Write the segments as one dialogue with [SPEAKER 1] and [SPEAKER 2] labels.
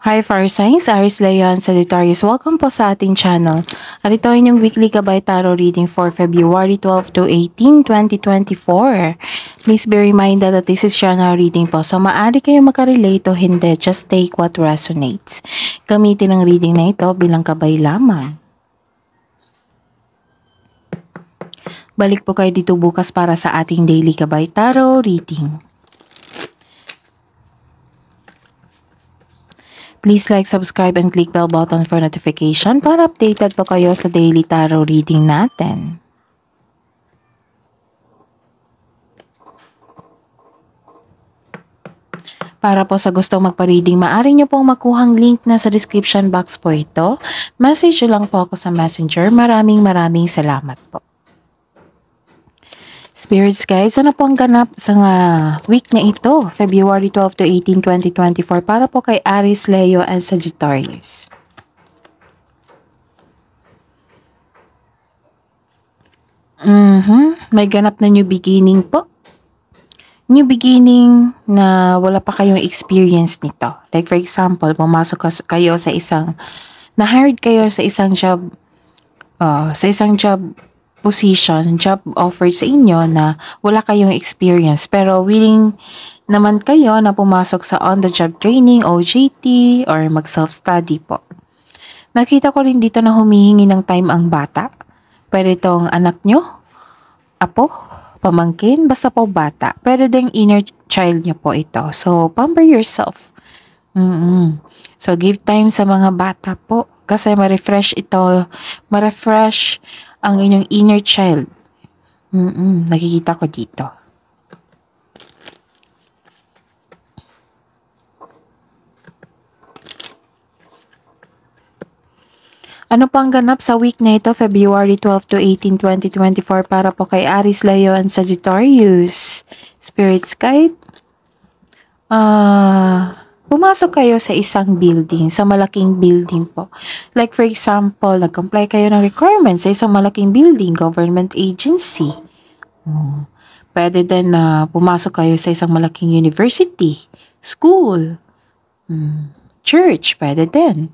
[SPEAKER 1] Hi Fire Signs, Aries Leon, Sagittarius. Welcome po sa ating channel. At ito ay inyong weekly Gabay Tarot reading for February 12 to 18, 2024. Please be reminded that this is general reading po. So maaari kayo makarelate o hindi, just take what resonates. Gamitin ang reading na ito bilang gabay lamang. Balik po kayo dito bukas para sa ating daily Gabay Tarot reading. Please like, subscribe, and click bell button for notification para updated po kayo sa daily tarot reading natin. Para po sa gustong magpa-reading, maaari nyo pong makuhang link na sa description box po ito. Message lang po ako sa messenger. Maraming salamat po. Spirits guys, ano po ang ganap sa week na ito, February 12 to 18, 2024 para po kay Aries, Leo, and Sagittarius. May ganap na new beginning po. New beginning na wala pa kayong experience nito. Like for example, pumasok kayo sa na-hired kayo sa isang job position, job offer sa inyo na wala kayong experience pero willing naman kayo na pumasok sa on-the-job training, OJT, or mag-self-study po. Nakita ko rin dito na humihingi ng time ang bata. Pwede itong anak nyo, apo, pamangkin, basta po bata. Pwede ding inner child nyo po ito. So, pamper yourself. So, give time sa mga bata po kasi ma-refresh ang inyong inner child. Nakikita ko dito. Ano pang ganap sa week na ito, February 12 to 18, 2024 para po kay Aries, Leo, and Sagittarius? Spirits guide? Pumasok kayo sa isang building, sa malaking building po. Like for example, nag-comply kayo ng requirements sa isang malaking building, government agency. Pwede din na pumasok kayo sa isang malaking university, school, church, pwede din.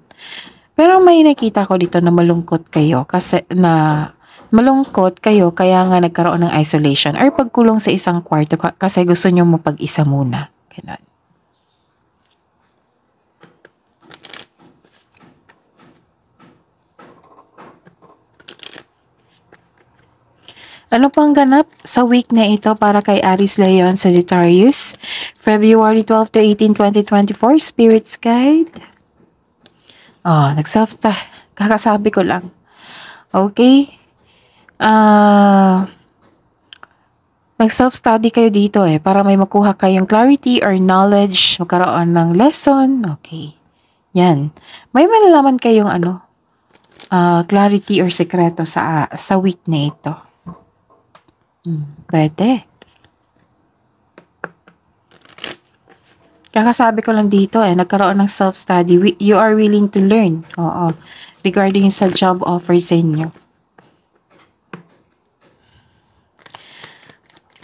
[SPEAKER 1] Pero may nakita ko dito na malungkot kayo kaya nga nagkaroon ng isolation or pagkulong sa isang kwarto kasi gusto nyo mapag-isa muna. Ganun. Ano pang ganap sa week na ito para kay Aries, Leo, and Sagittarius? February 12 to 18, 2024, Spirits Guide. Kakasabi ko lang. Okay? Mag-self-study kayo dito para may makuha kayong clarity or knowledge, magkaroon ng lesson. Okay. Yan. May malalaman kayong clarity or sekreto sa week na ito. Pwede. Kakasabi ko lang dito nagkaroon ng self-study. You are willing to learn. Oo. Regarding sa job offer sa inyo.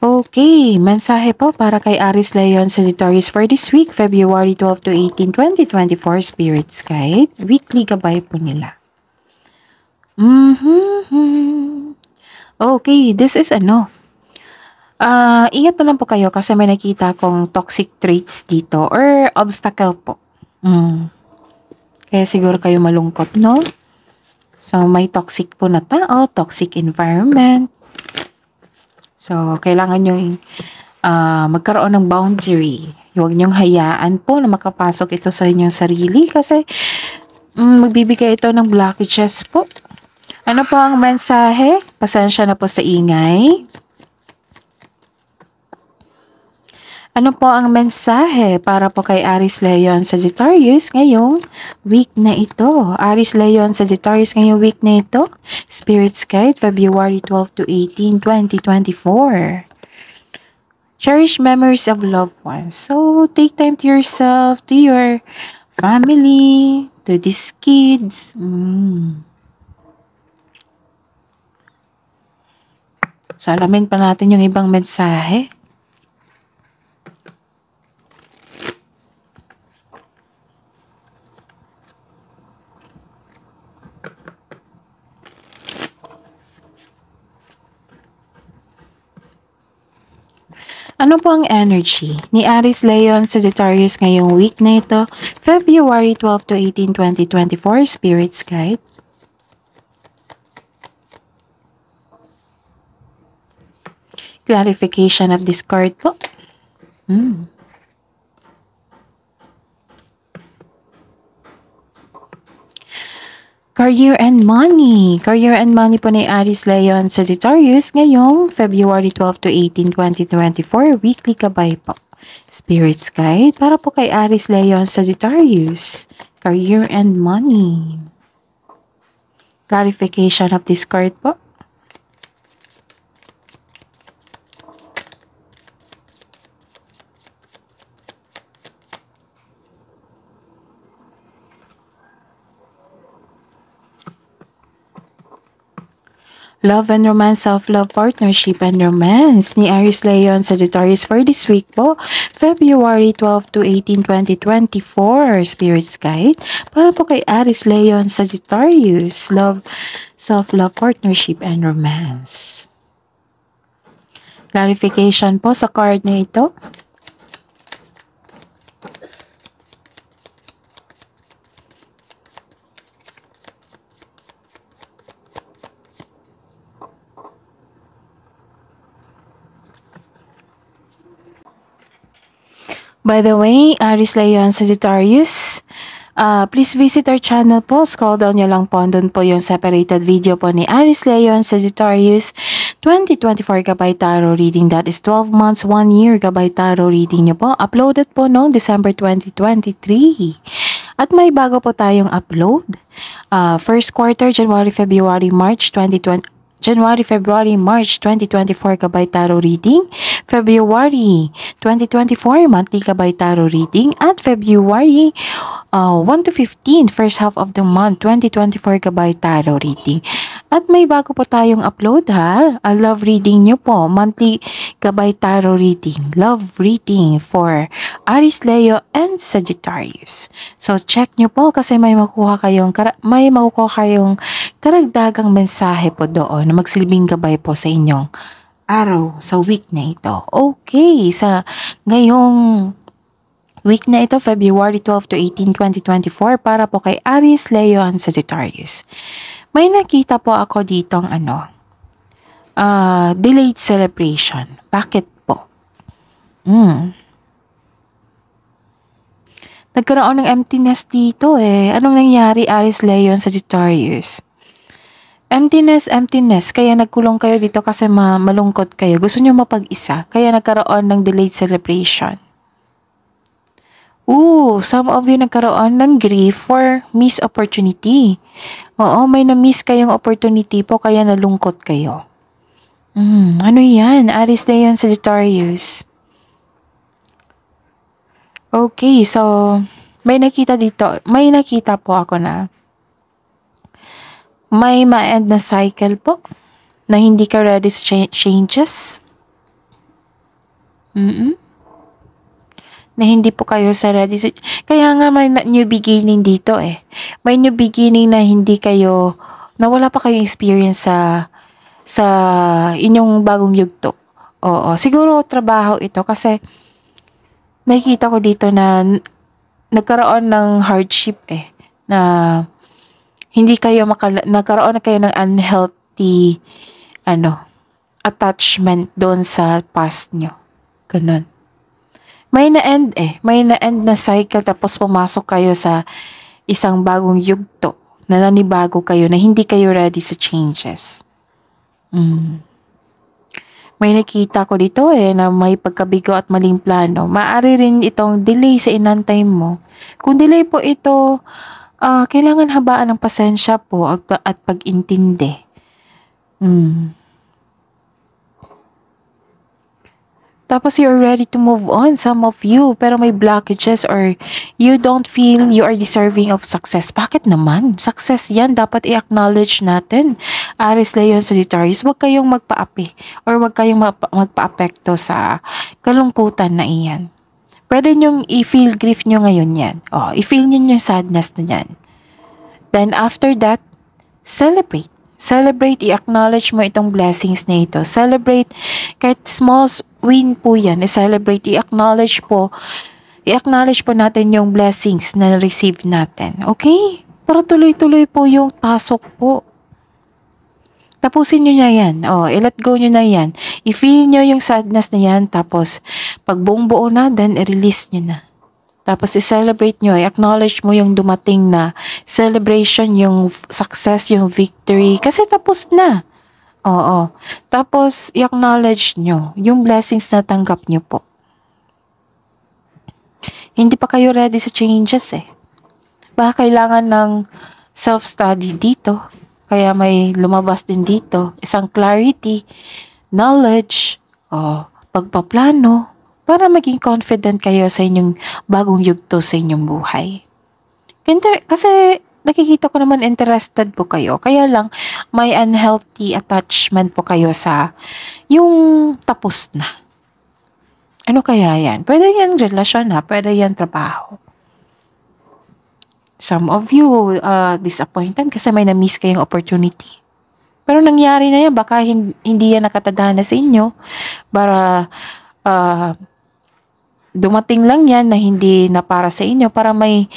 [SPEAKER 1] Okay. Mensahe po para kay Aries, Leo, and Sagittarius for this week, February 12 to 18, 2024, Spirits Guide. Weekly gabay po nila. Okay, this is ingat na lang po kayo kasi may nakita akong toxic traits dito or obstacle po. Kaya siguro kayo malungkot, no? So, may toxic po na tao, toxic environment. So, kailangan nyo magkaroon ng boundary. Huwag nyong hayaan po na makapasok ito sa inyong sarili kasi magbibigay ito ng blockages po. Ano po ang mensahe? Pasensya na po sa ingay. Ano po ang mensahe para po kay Aries, Leo, and Sagittarius ngayong week na ito? Aries, Leo, and Sagittarius ngayong week na ito? Spirits Guide, February 12 to 18, 2024. Cherish memories of loved ones. So, take time to yourself, to your family, to these kids. So, alamin pa natin yung ibang mensahe. Ano po ang energy ni Aries, Leon, Sagittarius ngayong week na ito, February 12 to 18, 2024, Spirits Guide? Clarification of this card po. Career and money. Career and money po ni Aries, Leon, Sagittarius ngayong February 12 to 18, 2024. Weekly gabay po. Spirits Guide para po kay Aries, Leon, Sagittarius. Career and money. Clarification of this card po. Love and romance, self-love, partnership and romance ni Aries, Leon, Sagittarius for this week po, February 12 to 18, 2024, Spirits Guide. Para po kay Aries, Leon, Sagittarius, love, self-love, partnership and romance. Clarification po sa card na ito. By the way, Aries, Leon, Sagittarius, please visit our channel po. Scroll down nyo lang po. Doon po yung separated video po ni Aries, Leon, Sagittarius 2024 gabay tarot reading. That is 12 months, 1 year gabay tarot reading nyo po. Uploaded po noong December 2023. At may bago po tayong upload. First quarter, January, February, March 2020. January, February, March 2024 gabay tarot reading, February 2024 monthly gabay tarot reading, at February 1 to 15 first half of the month 2024 gabay tarot reading. At may bago po tayong upload ha, love reading nyo po, monthly gabay tarot reading, love reading for Aries, Leo, and Sagittarius. So check nyo po kasi may makukuha kayong karagdagang mensahe po doon na magsilbing gabay po sa inyong araw sa week na ito. Okay, sa ngayong week na ito, February 12 to 18, 2024, para po kay Aries, Leo, and Sagittarius. May nakita po ako ditong delayed celebration. Bakit po? Nagkaroon ng emptiness dito eh. Anong nangyari, Aries, Leo, and Sagittarius? Emptiness. Kaya nagkulong kayo dito kasi malungkot kayo. Gusto nyo mapag-isa. Kaya nagkaroon ng delayed celebration. Some of you nagkaroon ng grief for missed opportunity. Oo, may na-miss kayong opportunity po kaya nalungkot kayo. Ano yan? Aries, Leo, and Sagittarius. Okay, so may nakita po ako na may ma-end na cycle po na hindi ka ready sa changes. Na hindi po kayo sa ready. Kaya nga may new beginning dito eh. May new beginning na hindi kayo, na wala pa kayong experience sa inyong bagong yugto. Oo, siguro trabaho ito kasi nakikita ko dito na nagkaroon ng hardship eh. Na hindi kayo nagkaroon na kayo ng unhealthy attachment doon sa past nyo. Ganun. May na-end na cycle tapos pumasok kayo sa isang bagong yugto na nanibago kayo na hindi kayo ready sa changes. May nakita ko dito na may pagkabigo at maling plano. Maaari rin itong delay sa inantay mo. Kung delay po ito, kailangan habaan ng pasensya po at pag-intindi. Tapos you're ready to move on, some of you, pero may blockages or you don't feel you are deserving of success. Bakit naman? Success yan, dapat i-acknowledge natin. Aries, Leo, Sagittarius, huwag kayong magpaapi or huwag kayong magpa-apekto sa kalungkutan na iyan. Pwede nyong i-feel grief nyo ngayon yan. I-feel nyo yung sadness na yan. Then after that, celebrate. Celebrate, i-acknowledge mo itong blessings na ito. Celebrate, kahit small win po yan, i-celebrate, i-acknowledge po natin yung blessings na receive natin. Okay? Para tuloy-tuloy po yung pasok po. Tapusin nyo na yan. I-let go nyo na yan. I-feel nyo yung sadness na yan. Tapos, pag buong buo na, then i-release nyo na. Tapos, i-celebrate nyo. I-acknowledge mo yung dumating na celebration, yung success, yung victory. Kasi tapos na. Oo. Tapos, i-acknowledge nyo yung blessings na tanggap nyo po. Hindi pa kayo ready sa changes eh. Baka kailangan ng self-study dito. Kaya may lumabas din dito. Isang clarity, knowledge, pagpaplano, para maging confident kayo sa inyong bagong yugto sa inyong buhay. Kasi nakikita ko naman interested po kayo. Kaya lang may unhealthy attachment po kayo sa yung tapos na. Ano kaya yan? Pwede yan relasyon pwede yan trabaho. Some of you disappointed kasi may na-miss kayong opportunity. Pero nangyari na yan, baka hindi yan nakatadhana sa inyo para dumating lang yan na hindi na para sa inyo para may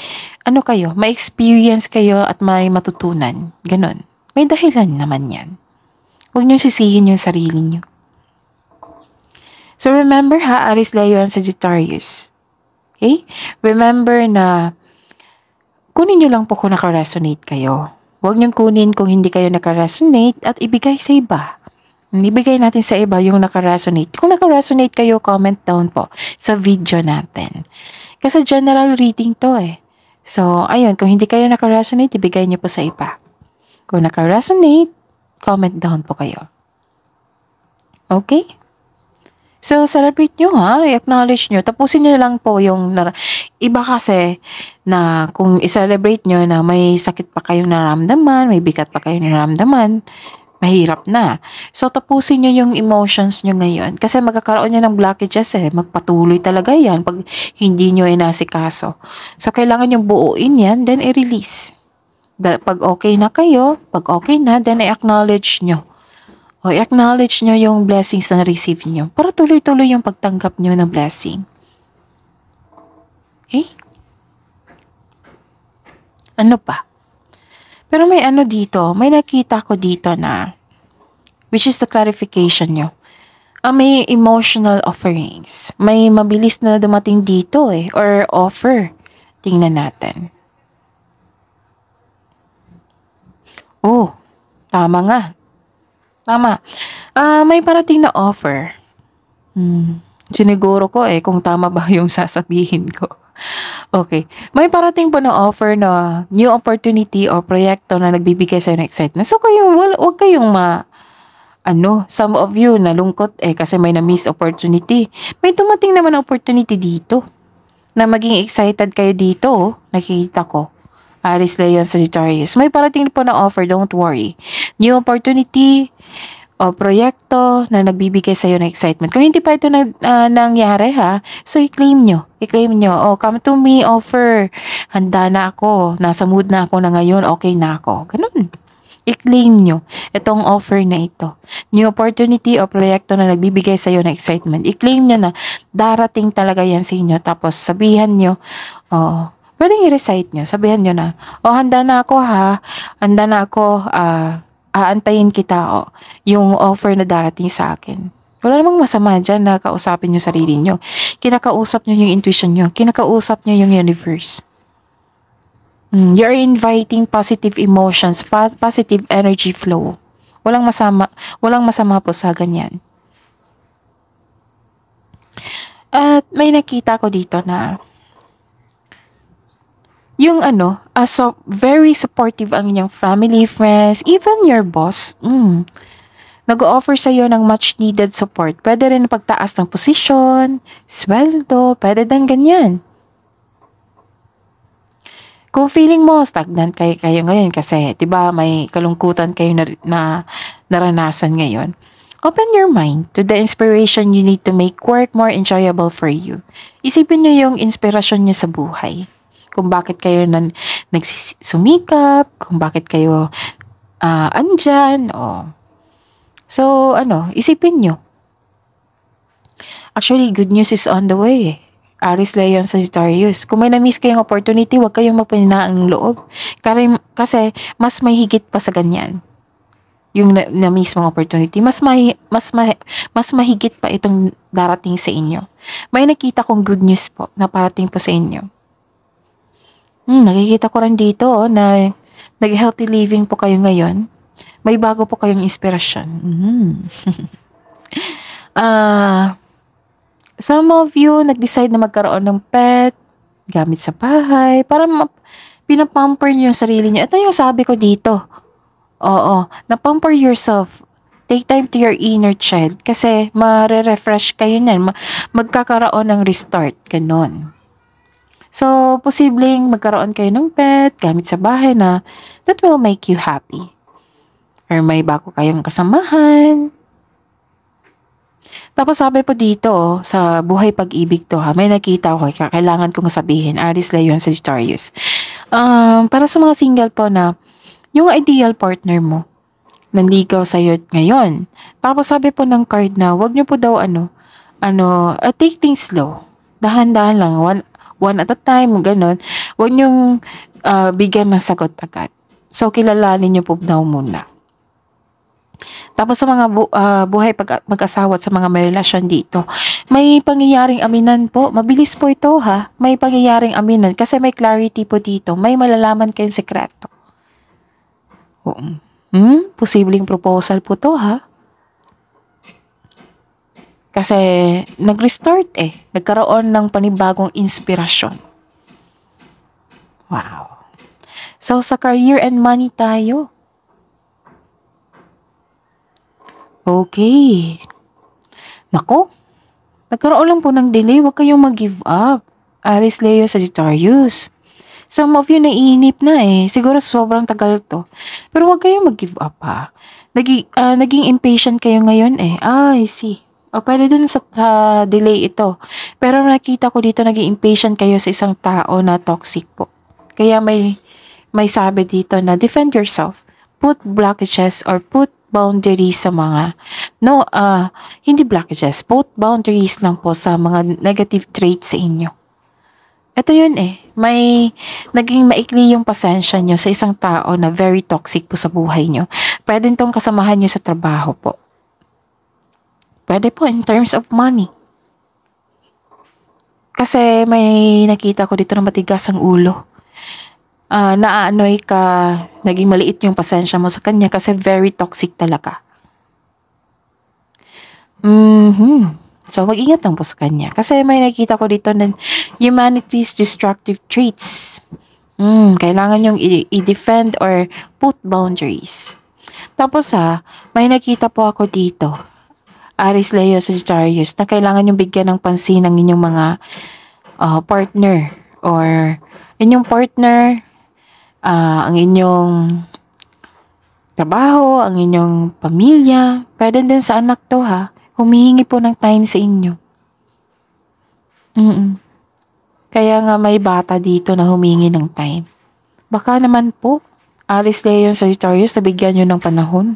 [SPEAKER 1] may experience kayo at may matutunan. Ganon. May dahilan naman yan. Huwag niyo sisihin yung sarili niyo. So remember Aries, Leo, and Sagittarius. Okay? Remember na kunin nyo lang po kung naka-resonate kayo. Huwag nyo kunin kung hindi kayo naka-resonate at ibigay sa iba. Ibigay natin sa iba yung naka-resonate. Kung naka-resonate kayo, comment down po sa video natin. Kasi general reading to eh. So, ayun, kung hindi kayo naka-resonate, ibigay nyo po sa iba. Kung naka-resonate, comment down po kayo. Okay? So, celebrate nyo i-acknowledge nyo. Tapusin nyo lang po yung iba kasi na kung i-celebrate nyo na may sakit pa kayong naramdaman, may bigat pa kayong naramdaman, mahirap na. So, tapusin nyo yung emotions nyo ngayon. Kasi magkakaroon nyo ng blockages magpatuloy talaga yan pag hindi nyo inasikaso. So, kailangan yung buuin yan, then i-release. Pag okay na kayo, pag okay na, then i-acknowledge nyo. I-acknowledge nyo yung blessings na na-receive nyo para tuloy-tuloy yung pagtanggap nyo ng blessing. Okay? Ano pa? Pero may dito, may nakita ko dito na, which is the clarification nyo. May emotional offerings. May mabilis na dumating dito or offer. Tingnan natin. Tama nga. Tama. May parating na offer. Siniguro ko kung tama ba yung sasabihin ko. Okay. May parating po na offer na new opportunity o proyekto na nagbibigay sa'yo ng excitement. So huwag kayong some of you nalungkot kasi may na-miss opportunity. May dumating naman na opportunity dito na maging excited kayo dito. Nakikita ko. Aries, Leo, Sagittarius. May parating po na offer, don't worry. New opportunity o proyekto na nagbibigay sa'yo ng excitement. Kung hindi pa ito nangyari so i-claim nyo. I-claim nyo, come to me, offer. Handa na ako. Nasa mood na ako na ngayon, okay na ako. Ganun. I-claim nyo itong offer na ito. New opportunity o proyekto na nagbibigay sa'yo ng excitement. I-claim nyo na darating talaga yan sa inyo. Tapos sabihan nyo, pwedeng i-recite nyo. Sabihan nyo na, handa na ako handa na ako, aantayin kita yung offer na darating sa akin. Wala namang masama dyan na kausapin nyo sarili nyo. Kinakausap nyo yung intuition nyo. Kinakausap nyo yung universe. You're inviting positive emotions, positive energy flow. Walang masama po sa ganyan. At may nakita ko dito na yung very supportive ang inyong family, friends, even your boss. Nag-o-offer sa'yo ng much needed support. Pwede rin pagtaas ng posisyon, sweldo, pwede din ganyan. Kung feeling mo stagnant kayo ngayon kasi, 'di ba, may kalungkutan kayo na naranasan ngayon. Open your mind to the inspiration you need to make work more enjoyable for you. Isipin niyo yung inspirasyon niyo sa buhay. Kung bakit kayo nagsumikap, kung bakit kayo andyan. Oh. So, isipin nyo. Actually, good news is on the way eh. Aries, Leo, Sagittarius. Kung may na-miss kayong opportunity, huwag kayong magpaninaang loob. Kasi mas may higit pa sa ganyan. Yung na mismong opportunity, mas mahigit pa itong darating sa inyo. May nakita kong good news po na parating po sa inyo. Nakikita ko rin dito na nag-healthy living po kayo ngayon. May bago po kayong inspirasyon. Some of you nag-decide na magkaroon ng pet, gamit sa bahay, para pinapamper niyo yung sarili niyo. Ito yung sabi ko dito. Oo, na-pamper yourself. Take time to your inner child kasi mare-refresh kayo niyan. Magkakaroon ng restart, ganon. So, posibleng magkaroon kayo ng pet, gamit sa bahay na that will make you happy. Or may bago kayong kasamahan. Tapos sabi po dito, sa buhay pag-ibig to may nakita ko, kailangan kong sabihin, Aries, Leo, Sagittarius. Para sa mga single po na yung ideal partner mo, nanligaw sa'yo ngayon. Tapos sabi po ng card na, wag nyo po daw take things slow. Dahan-dahan lang, one at a time, gano'n. Wag nyong bigyan ng sagot agad. So, kilalanin nyo po daw muna. Tapos sa mga buhay mag-asawa at sa mga may relasyon dito, may pangyayaring aminan po. Mabilis po ito ha. May pangyayaring aminan kasi may clarity po dito. May malalaman kayong sekreto. Posibleng proposal po to ha. Kasi nag-restart nagkaroon ng panibagong inspirasyon. Wow. So sa career and money tayo. Okay. Nako. Nagkaroon lang po ng delay, huwag kayong mag-give up. Aries, Leo, Sagittarius. Some of you naiinip na siguro sobrang tagal to. Pero huwag kayong mag-give up ha. Naging impatient kayo ngayon I see. Pwede dun sa delay ito. Pero nakita ko dito naging impatient kayo sa isang tao na toxic po. Kaya may sabi dito na defend yourself. Put blockages or put boundaries sa mga hindi blockages. Put boundaries lang po sa mga negative traits sa inyo. Ito yun may naging maikli yung pasensya nyo sa isang tao na very toxic po sa buhay nyo. Pwede itong kasamahan nyo sa trabaho po. Pwede po in terms of money. Kasi may nakita ko dito na matigas ang ulo. Naaanoy ka, naging maliit yung pasensya mo sa kanya kasi very toxic talaga. So, mag-ingat lang po sa kanya. Kasi may nakita ko dito na humanity's destructive traits. Kailangan yung i-defend or put boundaries. Tapos may nakita po ako dito. Aries, Leo, Sagittarius, na kailangan yung bigyan ng pansin ng inyong mga partner. Or inyong partner, ang inyong trabaho, ang inyong pamilya. Pwede din sa anak to humihingi po ng time sa inyo. Kaya nga may bata dito na humingi ng time. Baka naman po, Aries, Leo, Sagittarius, nabigyan nyo ng panahon.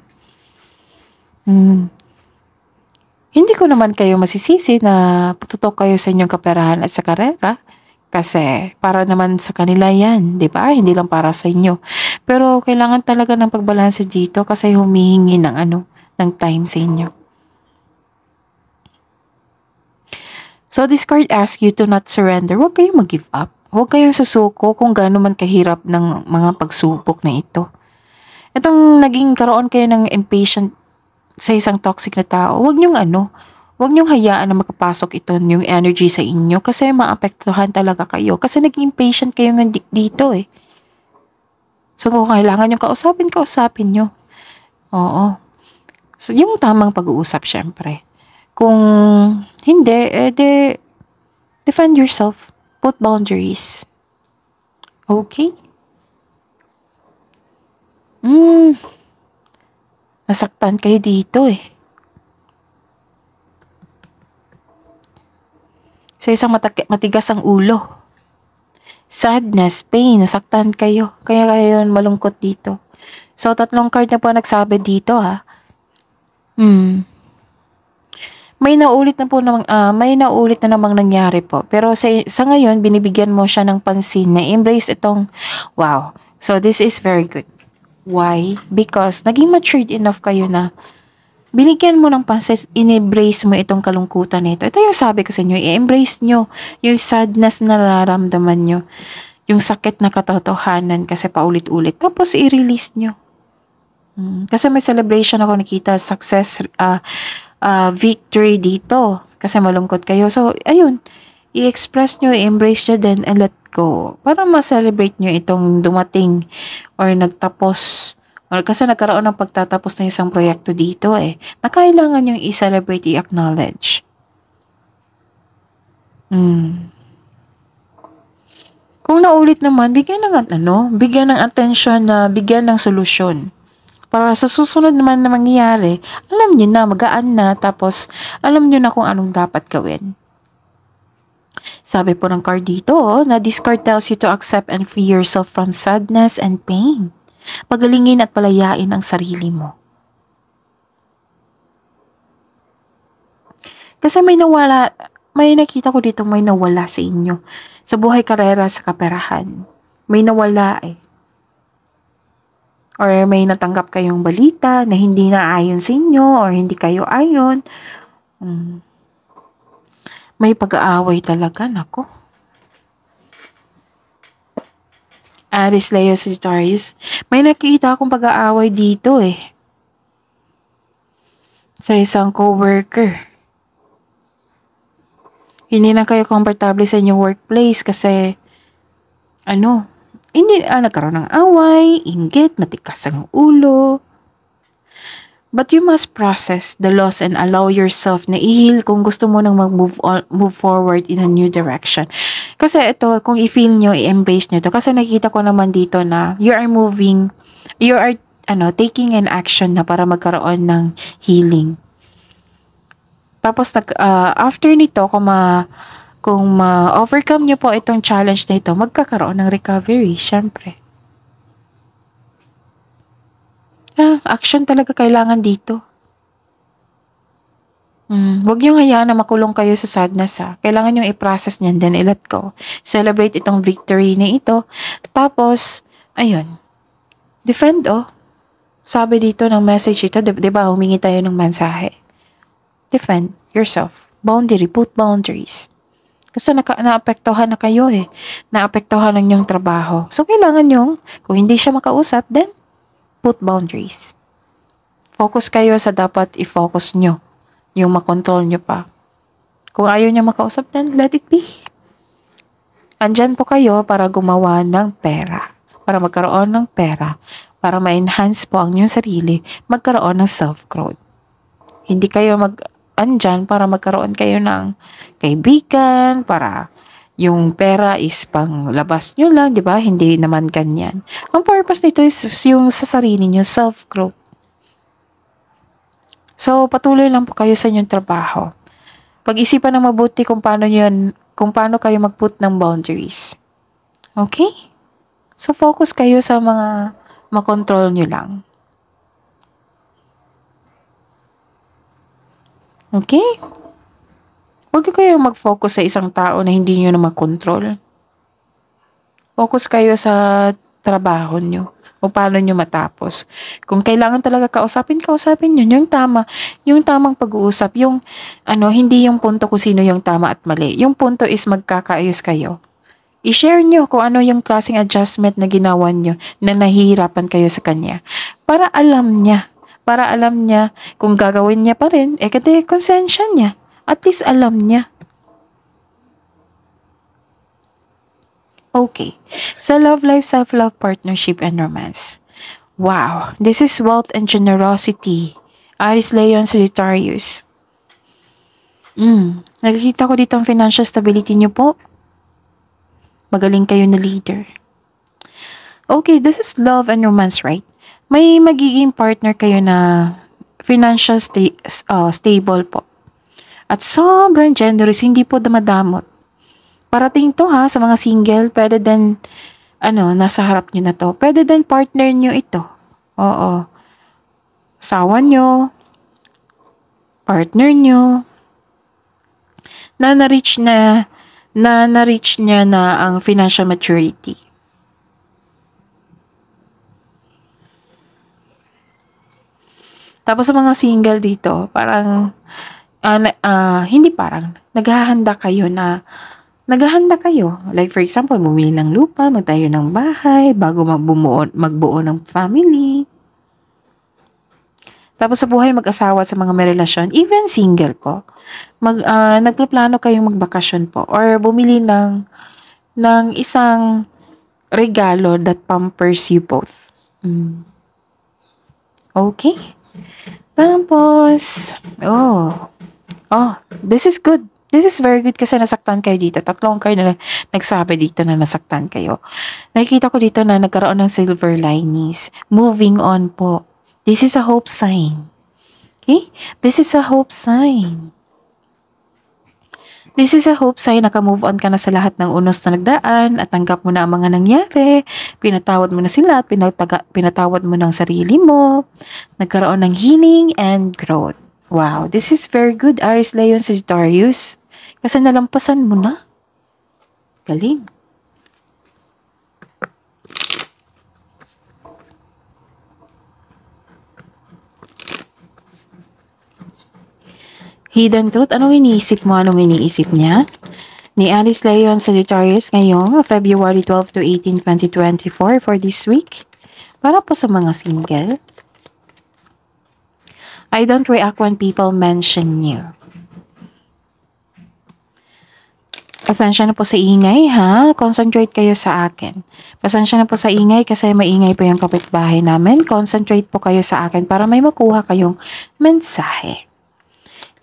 [SPEAKER 1] Hindi ko naman kayo masisisi na tutok kayo sa inyong kaperahan at sa karera. Kasi para naman sa kanila yan, di ba? Hindi lang para sa inyo. Pero kailangan talaga ng pagbalanse dito kasi humihingi ng ng time sa inyo. So this card asks you to not surrender. Huwag kayong mag-give up. Huwag kayong susuko kung gaano man kahirap ng mga pagsubok na ito. Itong naging karoon kayo ng impatient sa isang toxic na tao, huwag niyong hayaan na makapasok ito yung energy sa inyo kasi maapektuhan talaga kayo. Kasi naging impatient kayo dito So kung kailangan yung kausapin nyo. Oo. So yung tamang pag-uusap syempre. Kung hindi, defend yourself. Put boundaries. Okay? Nasaktan kayo dito Sa isang matigas ang ulo. Sadness, pain, nasaktan kayo. Kaya kayo malungkot dito. So, 3 card na po nagsabi dito ha. Hmm. May naulit na namang nangyari po. Pero sa ngayon, binibigyan mo siya ng pansin na embrace itong, wow. So, this is very good. Why? Because naging matured enough kayo na binigyan mo ng pansin, in-embrace mo itong kalungkutan nito. Ito yung sabi ko sa inyo, i-embrace nyo yung sadness na nararamdaman nyo. Yung sakit na katotohanan kasi paulit-ulit. Tapos, i-release nyo. Kasi may celebration ako nakita, success, victory dito. Kasi malungkot kayo. So, ayun. I-express nyo, i-embrace nyo then and let go. Para ma-celebrate nyo itong dumating or nagtapos. Or kasi nagkaroon ng pagtatapos ng isang proyekto dito eh. Na kailangan nyo i-celebrate, i-acknowledge. Kung naulit naman, bigyan ng attention na bigyan ng solusyon. Para sa susunod naman na mangyayari, alam nyo na, magaan na, tapos alam nyo na kung anong dapat gawin. Sabi po ng card dito, na this card tells you to accept and free yourself from sadness and pain. Pagalingin at palayain ang sarili mo. Kasi may nakita ko dito may nawala sa inyo. Sa buhay, karera, sa kaperahan. May nawala eh. Or may natanggap kayong balita na hindi na ayon sa inyo or hindi kayo ayon. May pag-aaway talaga, nako. Aries, Leo, Sagittarius. May nakita akong pag-aaway dito eh. Sa isang co-worker. Hindi na kayo komportable sa inyong workplace kasi nagkaroon ng away, inggit, matikas ang ulo. But you must process the loss and allow yourself na i-heal kung gusto mo nang move forward in a new direction. Kasi ito, kung i-feel nyo, i-embrace nyo to. Kasi nakikita ko naman dito na you are taking an action na para magkaroon ng healing. Tapos after nito, kung ma-overcome nyo po itong challenge na ito, magkakaroon ng recovery, syempre. Action talaga kailangan dito. Huwag nyo hayaan na makulong kayo sa sadness Kailangan nyo i-process nyan, then i-let go. Celebrate itong victory na ito. Tapos, ayun. Defend, Sabi dito ng message ito, diba, humingi tayo ng mensahe. Defend yourself. Put boundaries. Kasi naapektuhan na kayo eh. Naapektuhan ng inyong trabaho. So, kailangan yung, kung hindi siya makausap, then, put boundaries. Focus kayo sa dapat i-focus nyo. Yung makontrol nyo pa. Kung ayaw nyo makausap, then, let it be. Andyan po kayo para gumawa ng pera. Para magkaroon ng pera. Para ma-enhance po ang inyong sarili. Magkaroon ng self-growth. Hindi kayo andyan para magkaroon kayo ng kaibigan, para yung pera is pang labas nyo lang, di ba? Hindi naman ganyan. Ang purpose nito is yung sa sarili nyo, self-growth. So, patuloy lang po kayo sa inyong trabaho. Pag-isipan ng mabuti kung paano kayo mag-put ng boundaries. Okay? So, focus kayo sa mga makontrol nyo lang. Okay? Huwag kayo mag-focus sa isang tao na hindi nyo na makontrol. Focus kayo sa trabaho nyo o paano nyo matapos. Kung kailangan talaga kausapin nyo. Yung tamang pag-uusap. Hindi yung punto kung sino yung tama at mali. Yung punto is magkakaayos kayo. I-share nyo kung ano yung klaseng adjustment na ginawa nyo na nahihirapan kayo sa kanya. Para alam niya kung gagawin niya pa rin, kasi konsensya niya. At least alam niya. Okay. Sa love life, self-love, partnership, and romance. Wow. This is wealth and generosity. Aries, Leo, and Sagittarius. Nakikita ko dito ang financial stability niyo po. Magaling kayo na leader. Okay, this is love and romance, right? May magiging partner kayo na financial stable po. At sobrang generous, hindi po damadamot. Parating to sa mga single, pwede din, nasa harap nyo na to. Pwede din partner nyo ito. Oo. Asawa nyo, partner nyo, na na-reach niya na ang financial maturity. Tapos sa mga single dito, parang, hindi parang, naghahanda kayo. Like for example, bumili ng lupa, magtayo ng bahay, bago magbuo ng family. Tapos sa buhay mag-asawa sa mga may relasyon, even single po, nagplaplano kayong magbakasyon po or bumili ng isang regalo that pampers you both. Okay? Tapos, this is good. This is very good kasi nasaktan kayo dito. Tatlong kayo na nagsabi dito na nasaktan kayo. Nakikita ko dito na nagkaroon ng silver linings. Moving on po. This is a hope sign. Okay? This is a hope sign. This is a hope sign, naka-move on ka na sa lahat ng unos na nagdaan at tanggap mo na ang mga nangyari, pinatawad mo na sila at pinatawad mo ng sarili mo, nagkaroon ng healing and growth. Wow, this is very good, Aries, Leo, Sagittarius. Kasi nalampasan mo na. Galing. Hidden truth, anong iniisip mo? Anong iniisip niya? Ni Aries, Leo, Sagittarius ngayong February 12 to 18, 2024 for this week. Para po sa mga single. I don't react when people mention you. Pasensya na po sa ingay, ha? Concentrate kayo sa akin. Pasensya na po sa ingay kasi maingay po yung kapitbahay namin. Concentrate po kayo sa akin para may makuha kayong mensahe.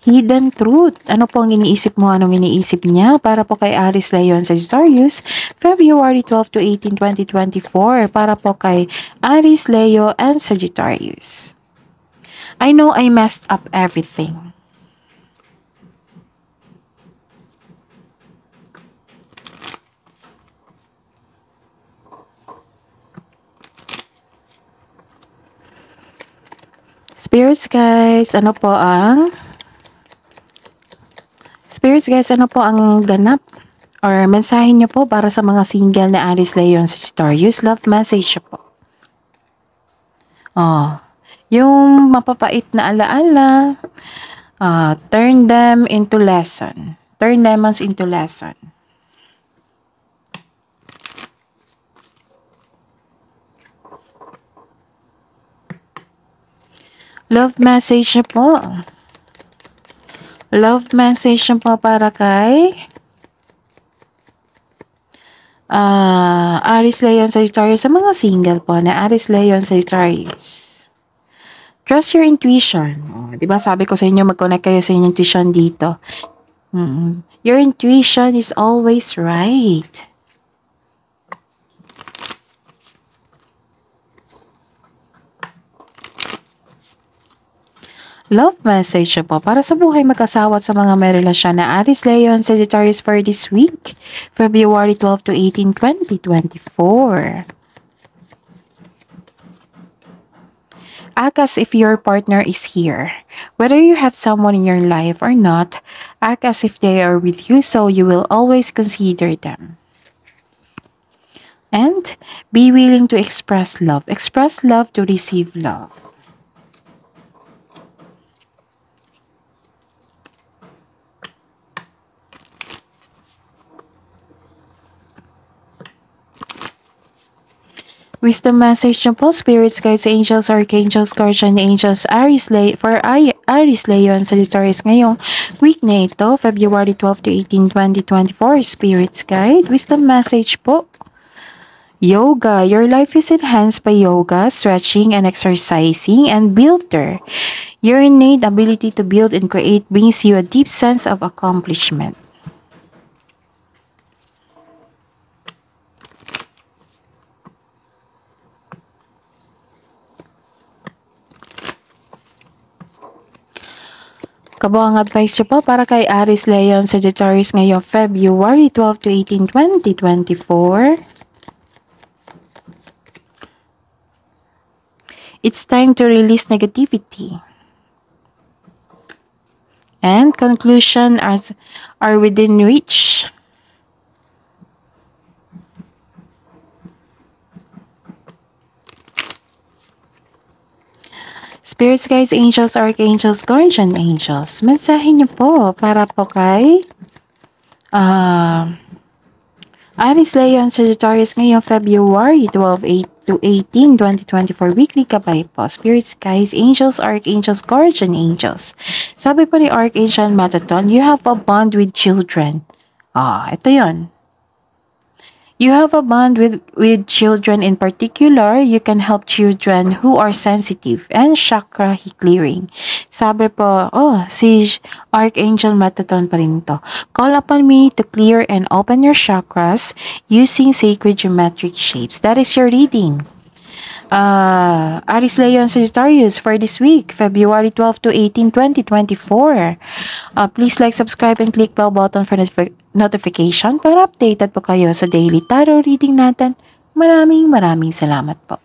[SPEAKER 1] Hidden truth. Ano po ang iniisip mo? Anong iniisip niya? Para po kay Aries, Leo, Sagittarius, February 12 to 18, 2024. Para po kay Aries, Leo, and Sagittarius. I know I messed up everything. Spirits, guys, ano po ang ganap or mensahe niyo po para sa mga single na Aries, Leo, and Sagittarius? Love message po. Yung mapapait na alaala, turn them into lesson. Turn demons into lesson. Love message niyo po. Love message niyo po para kay Aries, Leo, and Sagittarius. Sa mga single po na Aries, Leo, and Sagittarius. Trust your intuition. Diba sabi ko sa inyo, mag-connect kayo sa inyong intuition dito. Your intuition is always right. Love message po para sa buhay mag-asawa sa mga may relasyon na Aries, Leo, and Sagittarius for this week, February 12 to 18, 2024. Act as if your partner is here. Whether you have someone in your life or not, act as if they are with you so you will always consider them. And be willing to express love. Express love to receive love. Wisdom message niyo po, spirits, guides, angels, archangels, guardian angels, Aries, Leo, and Sagittarius ngayong week na ito, February 12 to 18, 2024. Spirits guide, wisdom message po. Yoga. Your life is enhanced by yoga, stretching, and exercising, and builder. Your innate ability to build and create brings you a deep sense of accomplishment. Kabuang advice niyo po para kay Aries, Leo, and Sagittarius ngayong February 12 to 18, 2024. It's time to release negativity. And conclusion are within reach. Spirits, guides, angels, archangels, guardian angels. Mensahe niyo po para po kay Aries, Leo, and Sagittarius ngayong February 12 to 18, 2024. Weekly gabay po. Spirits, guides, angels, archangels, guardian angels. Sabi po ni Archangel Metatron, you have a bond with children. Ito yun. You have a bond with children. In particular, you can help children who are sensitive and chakra clearing. Sabi po, si Archangel Metatron pa rin to. Call upon me to clear and open your chakras using sacred geometric shapes. That is your reading. Aries, Leo, and Sagittarius for this week, February 12 to 18, 2024. Please like, subscribe, and click bell button for notification para updated po kayo sa daily tarot reading natin. Maraming salamat po.